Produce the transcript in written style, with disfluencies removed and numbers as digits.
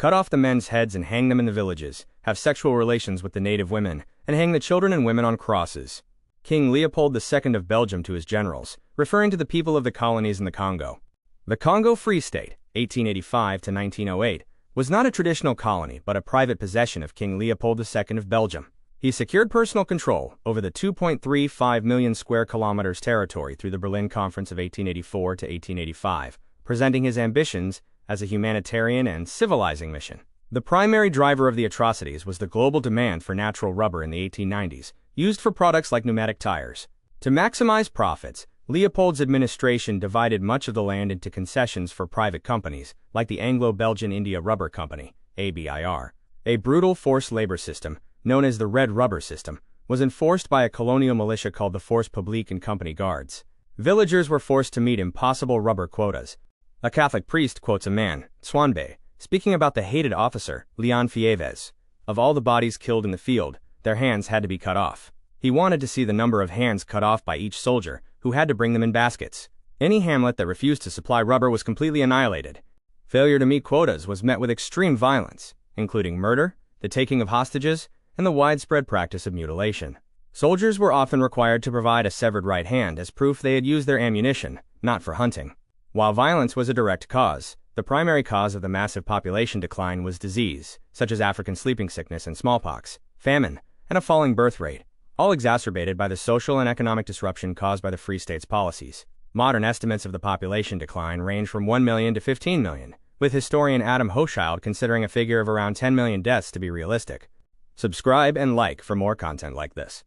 cut off the men's heads and hang them in the villages, have sexual relations with the native women, and hang the children and women on crosses. King Leopold II of Belgium to his generals, referring to the people of the colonies in the Congo. The Congo Free State, 1885 to 1908, was not a traditional colony but a private possession of King Leopold II of Belgium. He secured personal control over the 2.35 million square kilometers territory through the Berlin Conference of 1884 to 1885, presenting his ambitions as a humanitarian and civilizing mission. The primary driver of the atrocities was the global demand for natural rubber in the 1890s, used for products like pneumatic tires. To maximize profits, Leopold's administration divided much of the land into concessions for private companies, like the Anglo-Belgian India Rubber Company, ABIR. A brutal forced labor system, known as the Red Rubber System, was enforced by a colonial militia called the Force Publique and Company Guards. Villagers were forced to meet impossible rubber quotas. A Catholic priest quotes a man, Swanbay, speaking about the hated officer, Leon Fieves. Of all the bodies killed in the field, their hands had to be cut off. He wanted to see the number of hands cut off by each soldier, who had to bring them in baskets. Any hamlet that refused to supply rubber was completely annihilated. Failure to meet quotas was met with extreme violence, including murder, the taking of hostages, and the widespread practice of mutilation. Soldiers were often required to provide a severed right hand as proof they had used their ammunition, not for hunting. While violence was a direct cause, the primary cause of the massive population decline was disease, such as African sleeping sickness and smallpox, famine, and a falling birth rate, all exacerbated by the social and economic disruption caused by the Free State's policies. Modern estimates of the population decline range from 1 million to 15 million, with historian Adam Hochschild considering a figure of around 10 million deaths to be realistic. Subscribe and like for more content like this.